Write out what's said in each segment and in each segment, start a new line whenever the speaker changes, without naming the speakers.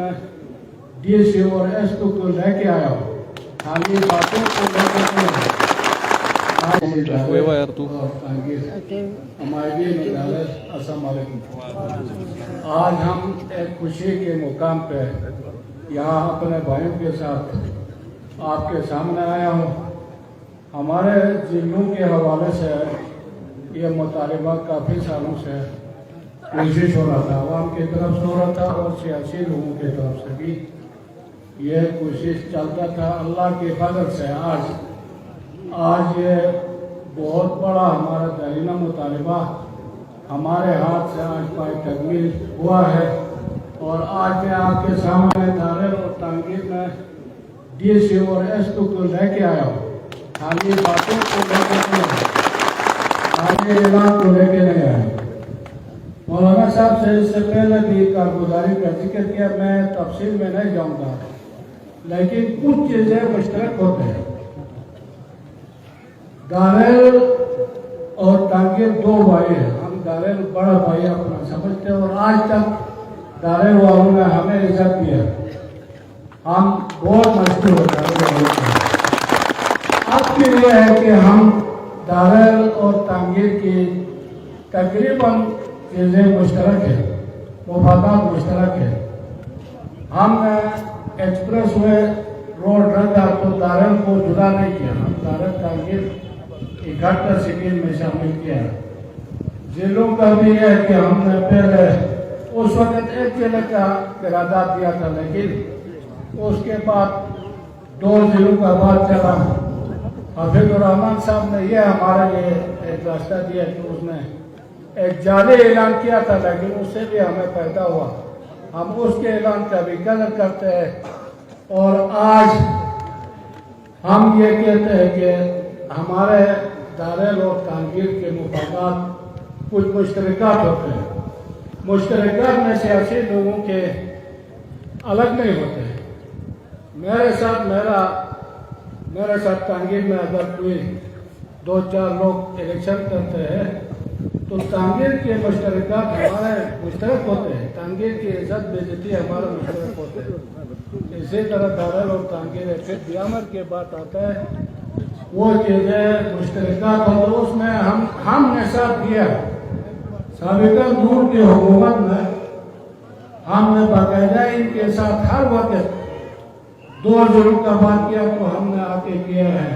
मैं DSO और SO को लेके आया हूँ। खाली बातों को लेकर आज हम एक खुशी के मुकाम पे यहाँ अपने भाइयों के साथ आपके सामने आया हूँ। हमारे जिलों के हवाले से ये मुतालबा काफ़ी सालों से कोशिश हो रहा था, आवाम की तरफ से हो रहा था और सियासी लोगों की तरफ से भी ये कोशिश चलता था। अल्लाह के फजल से आज ये बहुत बड़ा हमारा दरीना मुतालबा हमारे हाथ से आज पाए तकमील हुआ है। और आज मैं आपके सामने दारेल और तांगीर में DSO और SO को लेके आया हूँ। खाली बातों को लेकर आगे ऐलान को लेके नहीं आया। मौलाना साहब से इससे पहले भी कारगुजारी का जिक्र किया, मैं तफसील में नहीं जाऊंगा, लेकिन कुछ चीजें मुश्तरक होते हैं। दारेल और तांगीर दो भाई हैं। हम दारेल बड़ा भाई अपना समझते हैं और आज तक दारेल वालों ने हमें इज्जत दिया, हम बहुत मशहूर होता है। अब की ये है कि हम दारेल और तांगीर की तकरीबन चीज़ें मुश्तरक है, मुफादात मुश्तरक है। हम एक्सप्रेस वे रोड रखा तो दारेल को जुदा नहीं किया, हम दारेल तांगीर इकट्ठा शिकिल में शामिल किया। जिलों का भी है कि हमने पहले उस वक्त एक जिले का करारदाद दिया था, लेकिन उसके बाद 2 जिलों का बात चला। हफीजुर रहमान साहब ने यह हमारे लिए एक रास्ता दिया कि उसने एक जाली ऐलान किया था, लेकिन उससे भी हमें फायदा हुआ। हम उसके ऐलान का भी कदर करते हैं और आज हम ये कहते हैं कि हमारे दारेल और तांगीर के मुफादात कुछ मुश्तरकात होते हैं। मुश्तरकात में सियासी लोगों के अलग नहीं होते हैं। मेरे साथ तांगीर में अगर कोई 2-4 लोग इलेक्शन करते हैं तो तांगीर के मुश्तरकात हमारे मुश्तरक होते हैं। तांगीर की इज्जत बेइज्जती हमारे मुश्तरक होते हैं। इसी तरह दारेल और तांगीर है। फिर दियामर के बात आता है, वो चीज़ें मुश्तरकात हो तो उसमें हमने साथ दिया। साबिका नूर की हुकूमत में हमने बाकायदा इनके साथ हर वक्त 2 जिलों का बात किया तो हमने आके किया है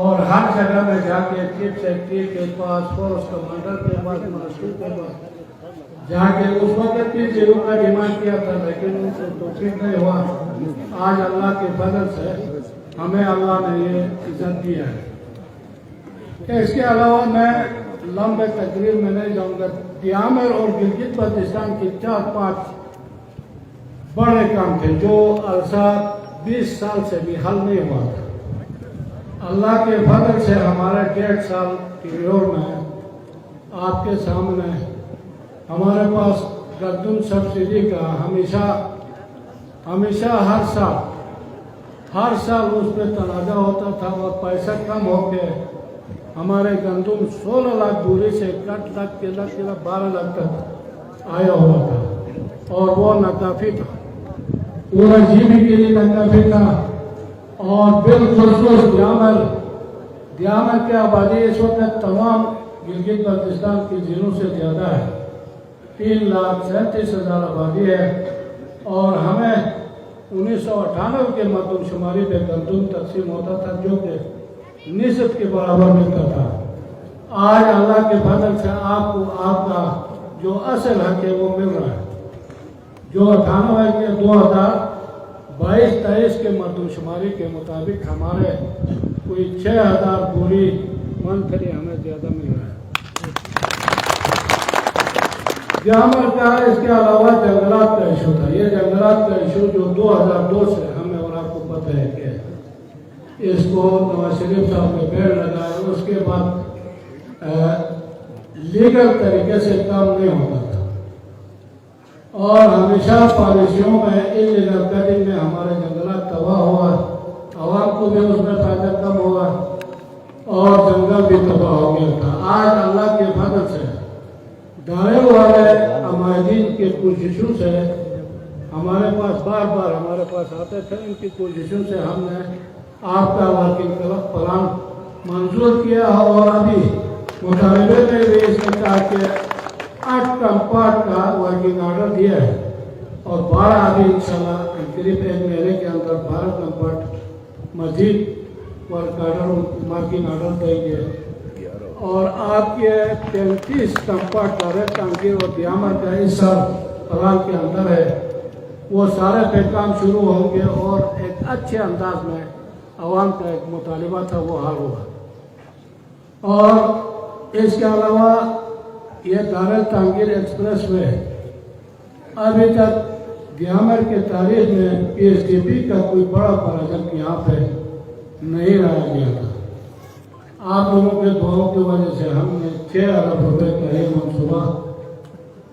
और हर जगह में जाके चीफ सेक्रेटरी के पास, फोर्स कमांडर के पास, मास्टर के पास जाके उस वक्त 3 जिलों का डिमांड किया था, लेकिन उनको तौफीक नहीं हुआ। आज अल्लाह के फजल से हमें अल्लाह ने ये इज्जत दिया है। इसके अलावा मैं लंबे तकरीर में नहीं जाऊंगा। दियामर और गिलगित बल्तिस्तान की 4-5 बड़े काम थे जो अरसा 20 साल से भी हल नहीं हुआ था। अल्लाह के फजल से हमारे 1.5 साल पीरियड में आपके सामने हमारे पास गंदम सब्सिडी का हमेशा हर साल उस पर तनाजा होता था और पैसा कम होके हमारे गंदम 16 लाख दूरी से 1 लाख 12 लाख तक आया हुआ था और वो नाकाफी था, पूरा जीबी के लिए नाकाफी था। और बिलखुसूस दियामर की आबादी इस वक्त तमाम गिलगित बल्तिस्तान के जिलों से ज़्यादा है। 3,37,000 आबादी है और हमें 1998 के मरदमशुमारी पे गंदम तकसीम होता था जो कि निस्फ के बराबर मिलता था। आज अल्लाह के फजल से आपको आपका जो असल हक है वो मिल रहा है। जो 98 के 2022-23 के मरदमशुमारी के मुताबिक हमारे कोई 6,000 पूरी मंथली हमें ज़्यादा मिल रहा है। दियामर का इसके अलावा जंगलात का इशू था। ये जंगलात का इशू जो 2002 से हमें और आपको पता है कि इसको नवाज शरीफ साहब ने पेड़ लगाया, उसके बाद लीगल तरीके से काम नहीं होता था और हमेशा पॉलिसियों में इल्लीगल कटिंग में हमारे जंगलात तबाह हुआ, आवाम को भी उसमें फायदा कम हुआ और जंगल भी तबाह हो गया था। आज अल्लाह के फजल से दारेल वाले अमायदीन के कोशिशों से हमारे पास बार बार हमारे पास आते थे। इनकी पोजीशन से हमने आपका वर्किंग प्लान मंजूर किया और अभी मुतालबे में भी इसने कहा कि 8 कंपार्ट का वर्किंग ऑर्डर दिया है और 12 अभी इंशाल्लाह करीब 1 महीने के अंदर 12 कंपार्ट मजीद वर्क ऑर्डर मार्किंग ऑर्डर देंगे और आपके 33 कंपार्ट डायरेक्ट टांगी और दियामर का इस साल प्लान के अंदर है, वो सारे पे काम शुरू होंगे और एक अच्छे अंदाज में आवाम का एक मुतालिबा था वो हाल हुआ। और इसके अलावा ये दारुल तांगीर एक्सप्रेस वे अभी तक दियामर के तारीख में PSDP का कोई बड़ा प्रोजेक्ट यहाँ पे नहीं लाया गया था। आप लोगों के दुआओं की वजह से हमने 6 अरब रुपए का ये मनसूबा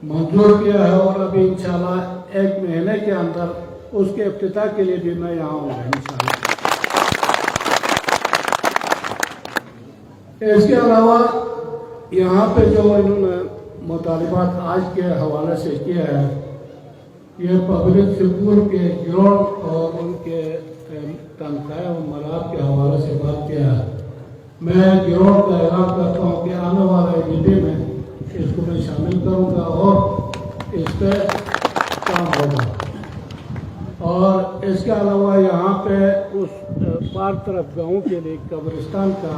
मंजूर किया है और अभी इंशाल्लाह 1 महीने के अंदर उसके इफ्तिताह के लिए भी मैं यहाँ आऊँगा इंशाल्लाह। इसके अलावा यहाँ पे जो इन्होंने मुतालिबात आज के हवाले से किया है, ये पब्लिक सिक्योर के गिरोह और उनके तनख्वाह और मराब के हवाले से बात किया है। मैं गिरोह का ऐलान करता हूँ कि आने वाले ADB में इसको मैं शामिल करूँगा और इस पर काम होगा। और इसके अलावा यहाँ पे उस पार तरफ गाँव के लिए कब्रिस्तान का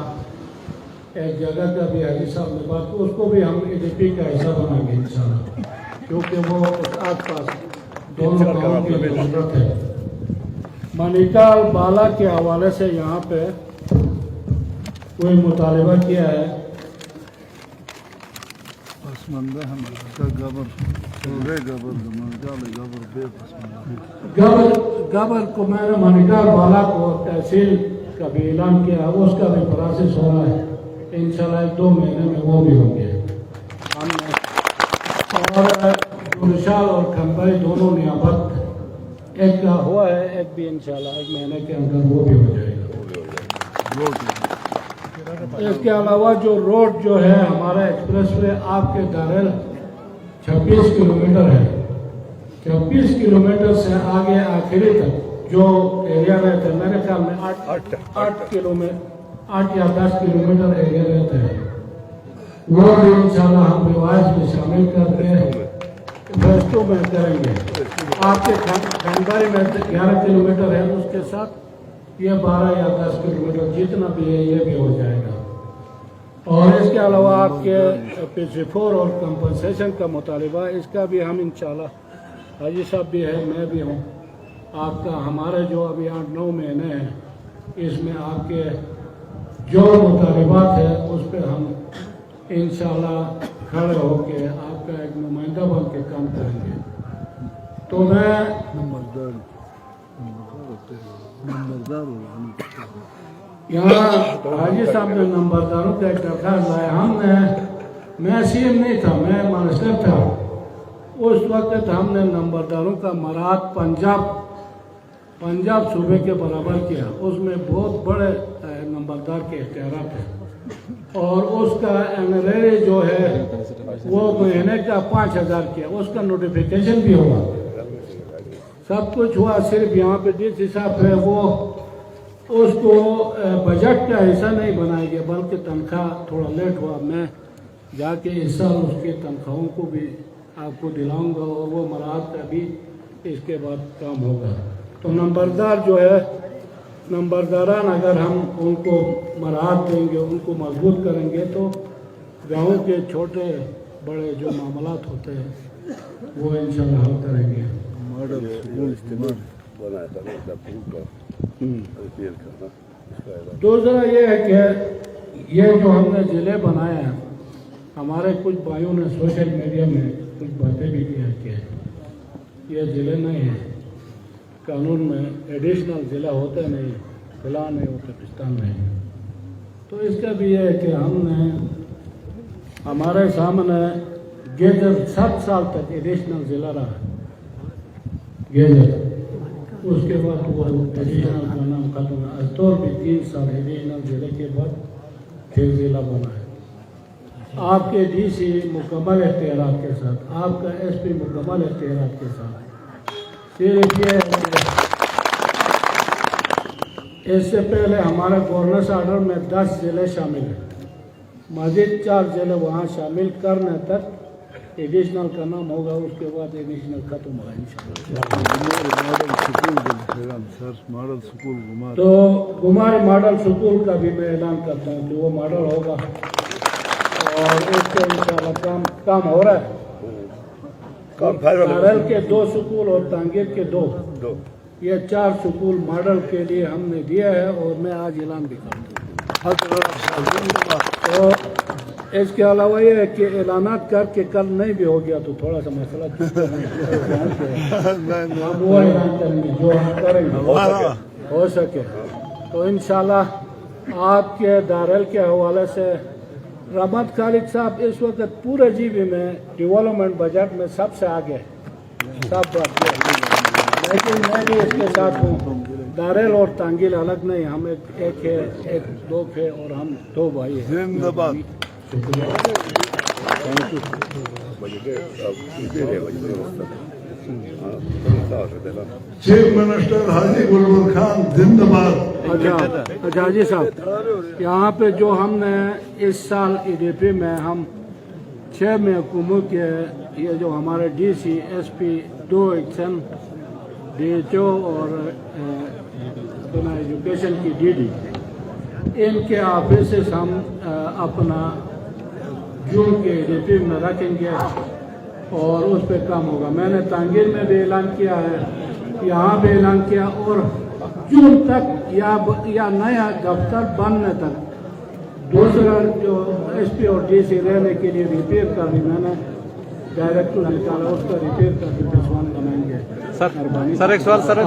एक जगह का भी हाजी साहब ने बात की, उसको भी हम ADP का हिस्सा बनाएंगे इंशाल्लाह, क्योंकि वो उस आस पास दोनों गाँव की जरूरत है। मनिकाल बाला के हवाले से यहाँ पे कोई मुतालिबा किया है। गबर को मैंने मनिकाल बाला को तहसील का भी ऐलान किया, उसका भी प्रोसेस हो रहा है। इंशाल्लाह 2 महीने में वो भी होंगे। और गुलशाल और खंबाई दोनों नियामत एक का हुआ है, एक भी इंशाल्लाह 1 महीने के अंदर वो भी हो जाएगा। इसके अलावा जो रोड जो है हमारा एक्सप्रेस वे आपके दारुल 26 किलोमीटर है। 26 किलोमीटर से आगे आखिरी तक जो एरिया रहता है, मेरे ख्याल में 8 या 10 किलोमीटर एरिया रहता है, वो भी इंशाल्लाह हम रिवाज में शामिल करके फेस्टो में करेंगे। आपके खंडाई में 11 किलोमीटर है, उसके साथ ये 12 या 10 किलोमीटर जितना भी है ये भी हो जाएगा। और इसके अलावा आपके PC4 और कंपनसेशन का मुतालिबा, इसका भी हम इंशाल्लाह, हाजी साहब भी है, मैं भी हूँ, आपका हमारे जो अभी 8-9 महीने हैं, इसमें आपके जो मुतालिबात है उस पर हम इंशाल्लाह खड़े होके आपका एक नुमाइंदा बन के काम करेंगे। तो मैं यहाँ हाजी साहब ने नंबरदारों का एक दरखास्त लाया। मैं CM नहीं था, मैं मिनिस्टर था। उस वक्त हमने नंबरदारों का मराद पंजाब सूबे के बराबर किया। उसमें बहुत बड़े नंबरदार के इख्तियारात हैं और उसका एनरेरी जो है वो महीने का 5000 किया, उसका नोटिफिकेशन भी हुआ, सब कुछ हुआ। सिर्फ यहाँ पे जिस हिसाब है वो उसको बजट का हिस्सा नहीं बनाया गया, बल्कि तनख्वाह थोड़ा लेट हुआ। मैं जाके इस साल उसके तनख्वाहों को भी आपको दिलाऊंगा और वो मराद का भी इसके बाद काम होगा। तो नंबरदार जो है, नंबरदारान अगर हम उनको मराहत देंगे, उनको मजबूत करेंगे, तो गाँव के छोटे बड़े जो मामलात होते हैं वो इंशाल्लाह हल करेंगे। दूसरा ये है कि ये जो हमने ज़िले बनाए हैं, हमारे कुछ भाइयों ने सोशल मीडिया में कुछ बातें भी किया कि ये ज़िले नहीं हैं, कानून में एडिशनल ज़िला होते नहीं, ज़िला नहीं होते पाकिस्तान में। तो इसका भी ये है कि हमने हमारे सामने गेजर 7 साल तक एडिशनल ज़िला रहा, गेजर, उसके बाद वो एडिशनल का नाम खत्म है। अस्तौर भी 3 साल एडिशनल ज़िले के बाद फिर ज़िला बना है। आपके DC मुकम्मल इख्तियारात के साथ, आपका SP मुकम्मल इख्तियारात के साथ, صرف یہ ہے کہ اس سے پہلے ہمارے گورننس آرڈر میں 10 ضلع شامل ہیں، مزید 4 ضلع وہاں شامل کرنے تک ایڈیشنل کا نام ہوگا، اس کے بعد ایڈیشنل ختم ہوگا انشاءاللہ۔ تو گماری ماڈل سکول کا بھی میں اعلان کرتا ہوں کہ وہ ماڈل ہوگا، اور اس کے انشاءاللہ کام ہو رہا ہے۔ دارل کے 2 سکول اور ٹانگیر کے 2، یہ 4 سکول ماڈل کے لیے ہم نے دیا ہے، اور میں آج اعلان بھی کرتا ہوں۔ تو اس کے علاوہ یہ ہے کہ اعلانات کر کے کل نہیں بھی ہو گیا تو تھوڑا سا مسئلہ ہم وہ اعلان کریں گے جو ہم کریں گے ہو سکے۔ تو انشاءاللہ آپ کے دارل کے حوالے سے رحمت خالد صاحب اس وقت پورے جی بی میں ڈیولپمنٹ بجٹ میں سب سے آگے سب بات، لیکن میں بھی اس کے ساتھ ہوں۔ دارل اور تانگیل الگ نہیں، ہم ایک ہے، ایک دو ہے، اور ہم 2 بھائی ہیں۔
زندہ باد۔ چیف منسٹر حاجی گلبر خان زندہ باد۔
اچھا حاجی صاحب، یہاں پہ جو ہم نے اس سال ای ڈی پی میں ہم 6 محکموں کے یہ جو ہمارے D C S P 2 action D H O اور ایجوکیشن کی ڈی ڈی، ان کے آفیسز ہم اپنا جون کے ای ڈی پی میں رکھیں گے اور اس پہ کام ہوگا۔ میں نے تانگیر میں بھی اعلان کیا ہے، یہاں بھی اعلان کیا، اور جون تک یا نیا دفتر بننے تک دوسرا جو ایس پی اور ڈی سی رہنے کے لیے ریپیئر کر دی، میں نے ڈائریکٹر نکالا، اس کا ریپیئر کر کے پسوان بنائیں گے۔
سر ایک سوال سر